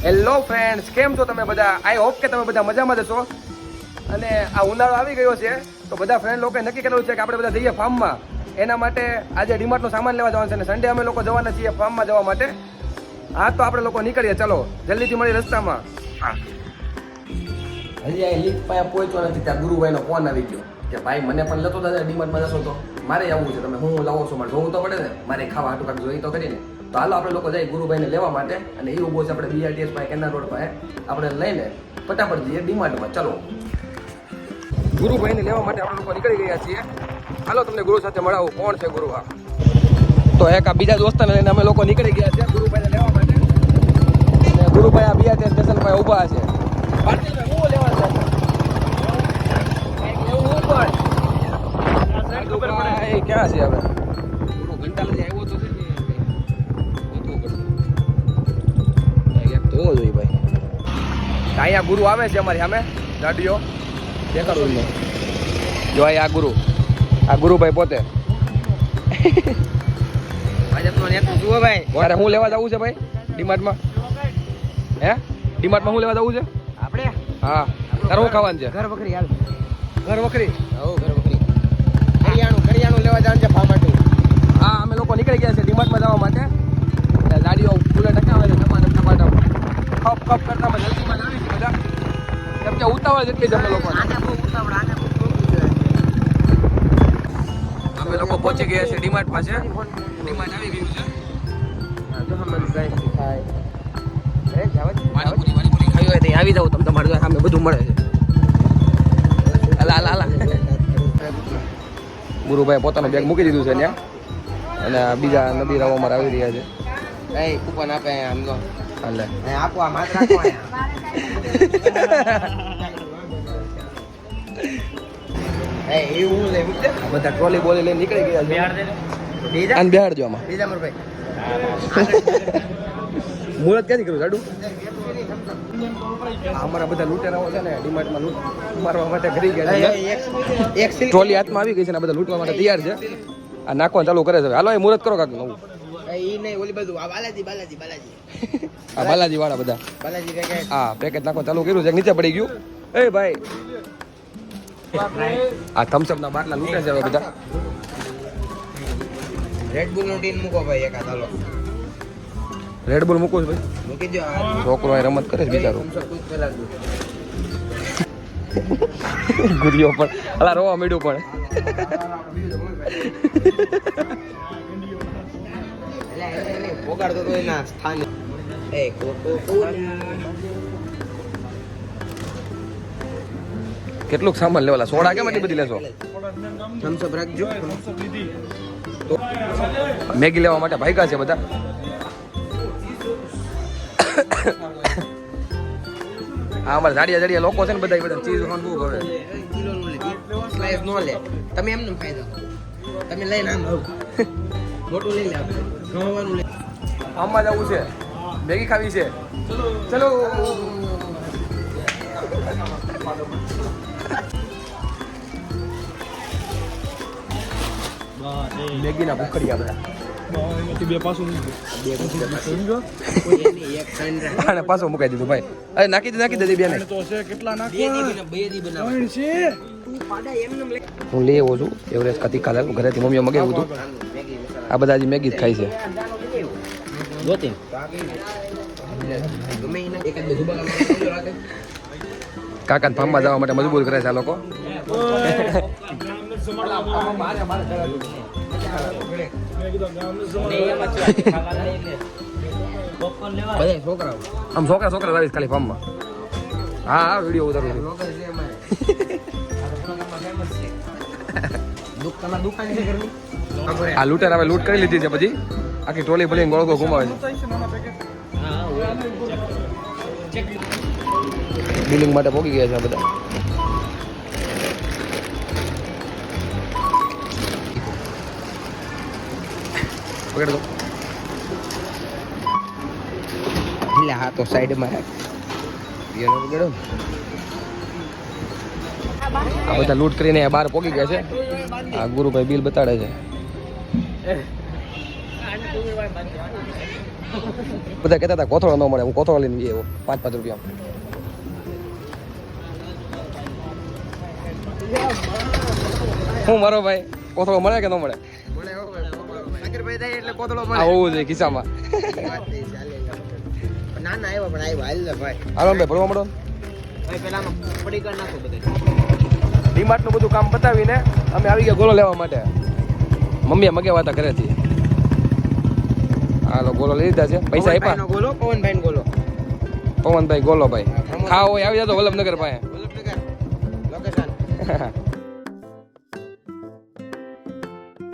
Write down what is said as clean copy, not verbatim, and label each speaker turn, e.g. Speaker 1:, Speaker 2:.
Speaker 1: Hello friends, કેમ છો તમે બધા? આઈ હોપ કે તમે બધા મજામાં જશો. અને આ ઉનાળો આવી ગયો છે તો બધા ફ્રેન્ડ લોકોએ નક્કી કરેલું છે કે આપણે બધા જઈએ ફાર્મમાં. એના માટે આજે ડીમાર્ટનો સામાન લેવા જવાનું છે અને સન્ડે અમે લોકો જવાના છીએ ફાર્મમાં જવા માટે. હા તો આપણે લોકો નીકળીએ, ચલો જલ્દીથી મળી રસ્તામાં. હજી આ લીક પાસે પહોંચવા નથી ત્યાં ગુરુભાઈનો ફોન આવી ગયો કે ભાઈ મને પણ લેતો દાદા ડીમાર્ટમાં જશો તો મારે આવવું છે. તમે હું લાવો છો મારે જોવું તો પડે ને, મારે ખાવા હાટું કાંઈક જોઈ તો કરીને. તો હાલો આપણે લોકો જઈએ ગુરુભાઈને લેવા માટે. અને એ ઉભો છે આપણે BRTS પાસે કેનાર રોડ પાસે. આપણે લઈને ફટાફટ જઈએ ડીમાર્ટમાં. ચલો ગુરુભાઈને લેવા માટે આપણે લોકો નીકળી ગયા છીએ. હાલો તમને ગુરુ સાથે મળાવું. કોણ છે ગુરુ? આ તો એક આ બીજા દોસ્તાને લઈને અમે લોકો નીકળી ગયા છે ગુરુભાઈને લેવા માટે. અને ગુરુભાઈ આ BRTS સ્ટેશન પાસે ઊભા છે. ભારતીભાઈ હું લેવા છે ક્યાં છે હવે? ઘંટા લઈ આવ્યો તો છે ને જોવો જોઈએ ભાઈ. અહીંયા ગુરુ આવે છે અમારી સામે ગાડીઓ દેખાડું ને. જો આ ગુરુભાઈ પોતે. મારે હું લેવા જવું છે ભાઈ ડીમાર્ટમાં? હે ડીમાર્ટમાં હું લેવા જવું છે આપણે? હા તારે શું ખાવાનું છે? ઘર વખરી. હાલ ઘર વખરી. ઘર વખરી કરિયાણું લેવા જવાનું છે ફાર્માટું. હા અમે લોકો નીકળી ગયા છે ડીમાર્ટમાં જવા માટે. ગાડીઓ ફૂલે ટકાવે છે ટમાટમ ખપ કરતા જલ્દીમાં આવી છે બધા. કેમ કે ઉતાવળ જેટલી જ અમે લોકો પહોંચી ગયા છે ડીમાર્ટ પાસે. ડીમાર્ટ આવી ગયું છે. પાણીપુરી ખાવી હોય તો આવી જાવ, તમે તમારે સામે બધું મળે છે. હાલા ગુરુભાઈ પોતાનું બેગ મૂકી દીધું છે ત્યાં. અને બીજા નબીરાઓ અમારે આવી રહ્યા છે. કૂપન આપે આમ તો હાલે આપો આ માત્ર બધા ટ્રોલી બોલી લઈને નીકળી ગયા છે. અને બેહાડજો આમાં. મુહૂર્ત ક્યાંથી કરું સાડું? અમારા બધા લૂંટેરાઓ છે ને ડીમાર્ટમાં લૂંટ મારવા માટે કરી ગયા છે. ટ્રોલી હાથમાં આવી ગઈ છે ને બધા લૂંટવા માટે તૈયાર છે. આ નાખવાનું ચાલુ કરે છે. હાલો એ મુહૂર્ત કરો કાક નવું. આ બાલાજી વાળા બધા હા પેકેટ નાખવાનું ચાલુ કર્યું છે. નીચે પડી ગયું. એ ભાઈ આ થમ્સઅપ ના બાટલા લૂંટે છે બધા. રેડબુલ નો ટીન મૂકો ભાઈ એકાદ. હાલો રેડબુલ મૂકો ભાઈ. મૂકી દો. છોકરો અહીં રમત કરે છે બિચારો. ગુરિયો પણ અલા રોવા મીડું પણ. પોગાડતો તો એના સ્થાને. કેટલુંક સામાન લેવાલા? સોડા કેમ એટલી બધી લેશો? થમ્સઅપ રાખજો. મેગી લેવા માટે ભાગ્યા છે બધા. હા અમારા જાડિયા લોકો છે ને બધા ચીઝ ખાવાનું બહુ ભાવે. સ્લાઈસ નો લે તમે એમને ખાઈ દો. તમે લઈને આમ મોટું લઈ લે. ઘઉંવાનું લે. આમાં જવું છે, મેગી ખાવી છે. ચલો મેગી ના ભૂખડિયા બધા. પાછો મુકાઈ દીધું ભાઈ. અરે નાખી દે બેન. હું લઈ આવ્યો છું એવરેસ્ટ કતી કાલે ઘરેથી મમ્મીએ મગાવ્યું હતું. આ બધા હજી મેગી જ ખાઈ છે. કાકા ફાર્મમાં જવા માટે મજબૂર કરે છે આ લોકો. આમ છોકરા આવીશ ખાલી ફાર્મમાં. હા વિડીયો ઉતારું છું. આ લૂંટર હવે લૂંટ કરી લીધી છે. પછી આખી ટ્રોલી ભરીને ગોળગો ઘુમાવે છે. બિલિંગ માટે પહોંચી ગયા છે આ બધા. પકડ દો. હા તો સાઈડમાં રાખ. આ બધા લૂંટ કરીને બહાર પહોંચી ગયા છે. આ ગુરુભાઈ બિલ બતાડે છે. બધા કહેતા હતા કોથળો ન મળે, હું કોથળો લઈને ગયો 5-5 રૂપિયા. હું મારો ભાઈ કોથળો મળે કે ન મળે? આ હોવું જોઈએ ખિસ્સામાં. હાલો ભાઈ ભરવા મળો. ડીમાર્ટ નું બધું કામ બતાવીને અમે આવી ગયા ગોળો લેવા માટે. મમ્મીએ મગાવ્યા હતા ઘરેથી. હાલો ગોળો લઈ લીધા છે. પૈસા આપ્યા.
Speaker 2: ગોલો પવનભાઈ ગોલો.
Speaker 1: પવનભાઈ ગોલો ભાઈ ખાવા હોય આવી જતો વલ્લભનગર પાસે.
Speaker 2: વલ્લભનગર લોકેશન